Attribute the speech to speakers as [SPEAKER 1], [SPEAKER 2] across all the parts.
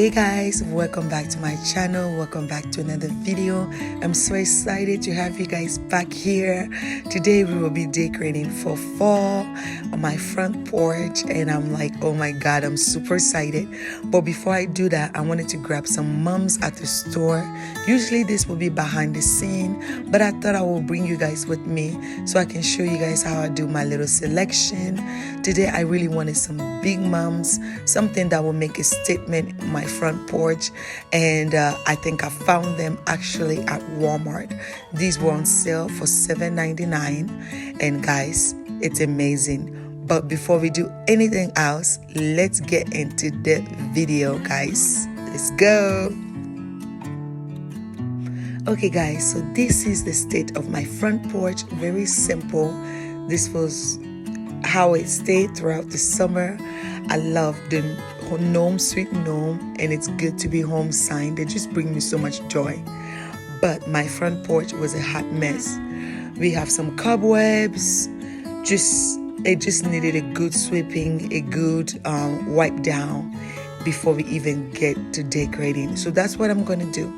[SPEAKER 1] Hey guys, welcome back to my channel. Welcome back to another video. I'm so excited to have you guys back here. Today we will be decorating for fall on my front porch, and I'm like, oh my god, I'm super excited. But before I do that, I wanted to grab some mums at the store. Usually this will be behind the scene, but I thought I will bring you guys with me so I can show you guys how I do my little selection. Today I really wanted some big mums, something that will make a statement on my front porch, and I think I found them actually at Walmart. These were on sale for $7.99, and guys, it's amazing. But before we do anything else, let's get into the video, guys. Let's go. Okay guys, so this is the state of my front porch. Very simple. This was how it stayed throughout the summer. I love the gnome, sweet gnome, and it's good to be home sign. They just bring me so much joy. But my front porch was a hot mess. We have some cobwebs. It just needed a good sweeping, a good wipe down before we even get to decorating. So that's what I'm gonna do.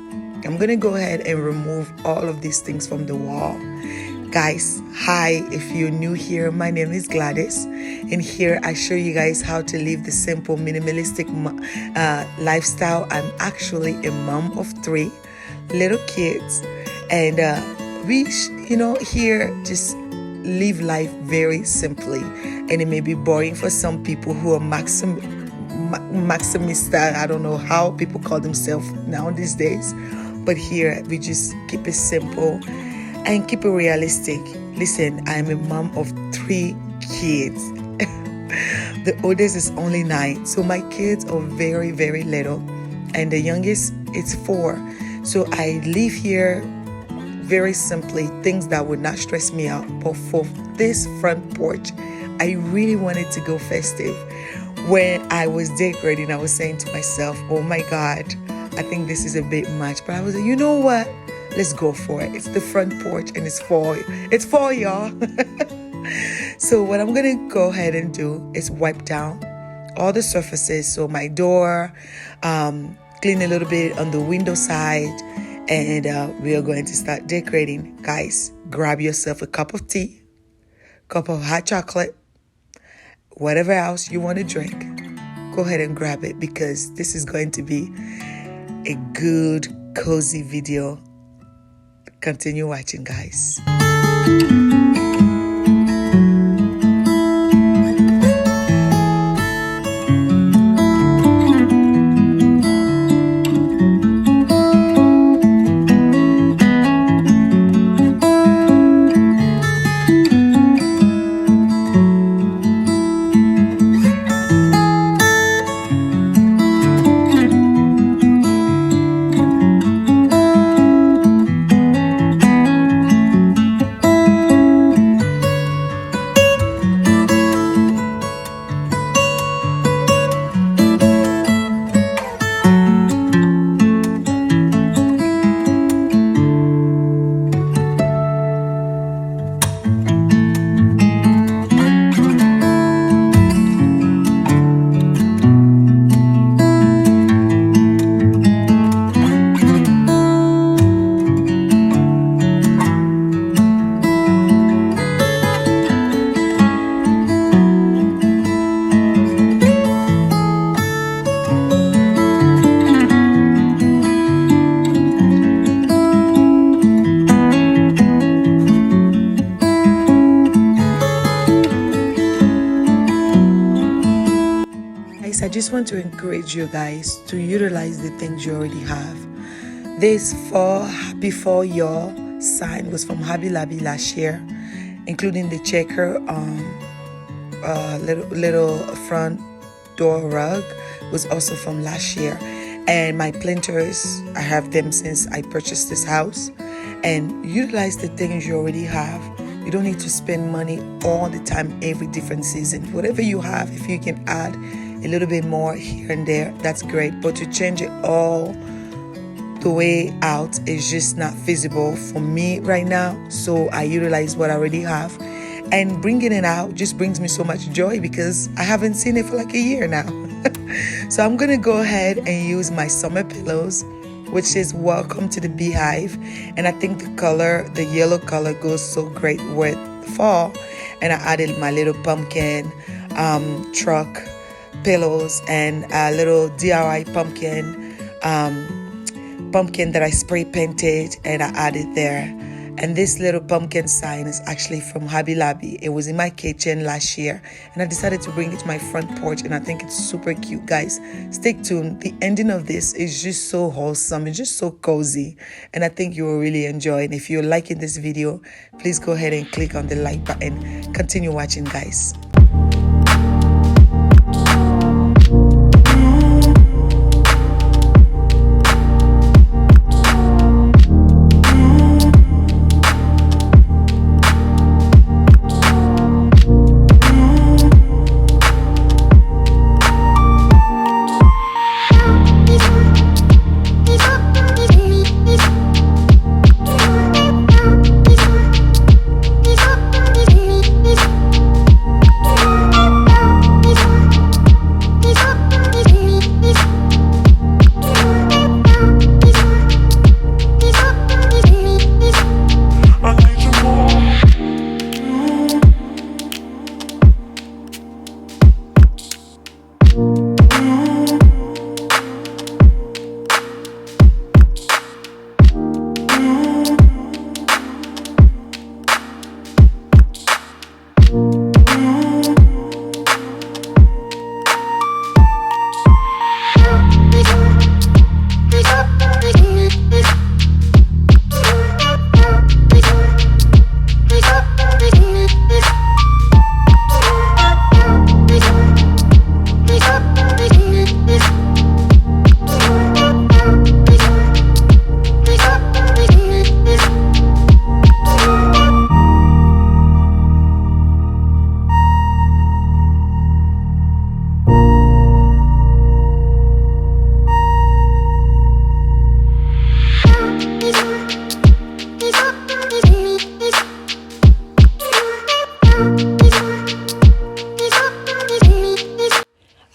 [SPEAKER 1] I'm gonna go ahead and remove all of these things from the wall. Guys, hi, if you're new here, my name is Gladys, and here I show you guys how to live the simple minimalistic lifestyle. I'm actually a mom of 3 little kids, and we here just live life very simply, and it may be boring for some people who are maximista. I don't know how people call themselves now these days, but here we just keep it simple and keep it realistic. Listen, I'm a mom of 3 kids. The oldest is only 9, so my kids are very, very little, and the youngest is 4. So I live here very simply, things that would not stress me out. But for this front porch, I really wanted to go festive. When I was decorating, I was saying to myself, oh my god, I think this is a bit much. But I was like, you know what? Let's go for it. It's the front porch and it's fall. It's fall, y'all. So what I'm going to go ahead and do is wipe down all the surfaces. So my door, clean a little bit on the window side, and we are going to start decorating. Guys, grab yourself a cup of tea, cup of hot chocolate, whatever else you want to drink. Go ahead and grab it, because this is going to be a good, cozy video. Continue watching, guys. I just want to encourage you guys to utilize the things you already have. This Happy Fall Y'all sign was from Hobby Lobby last year, including the checker little front door rug was also from last year. And my planters, I have them since I purchased this house. And utilize the things you already have. You don't need to spend money all the time, every different season. Whatever you have, if you can add a little bit more here and there, that's great. But to change it all the way out is just not feasible for me right now. So I utilize what I already have. and bringing it out just brings me so much joy because I haven't seen it for like a year now. So I'm gonna go ahead and use my summer pillows, which is Welcome to the Beehive, and I think the yellow color goes so great with fall. And I added my little pumpkin truck pillows and a little DIY pumpkin that I spray painted and I added there. And this little pumpkin sign is actually from Hobby Lobby. It was in my kitchen last year and I decided to bring it to my front porch, and I think it's super cute, guys. Stay tuned. The ending of this is just so wholesome. It's just so cozy, and I think you will really enjoy it. If you're liking this video, please go ahead and click on the like button. Continue watching, guys.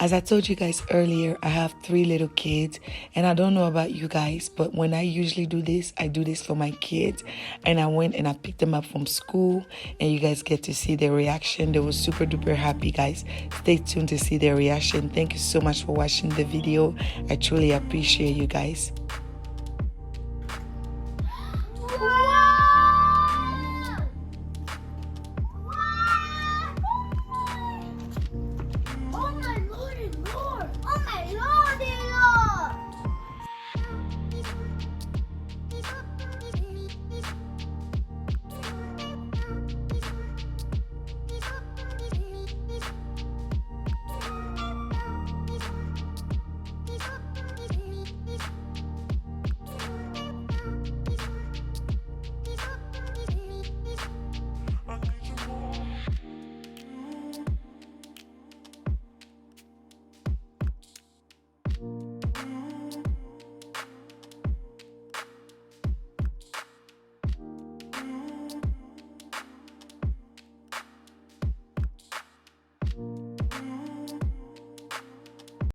[SPEAKER 1] As I told you guys earlier, I have 3 little kids, and I don't know about you guys, but when I usually do this, I do this for my kids. And I went and I picked them up from school, and you guys get to see their reaction. They were super duper happy, guys. Stay tuned to see their reaction. Thank you so much for watching the video. I truly appreciate you guys.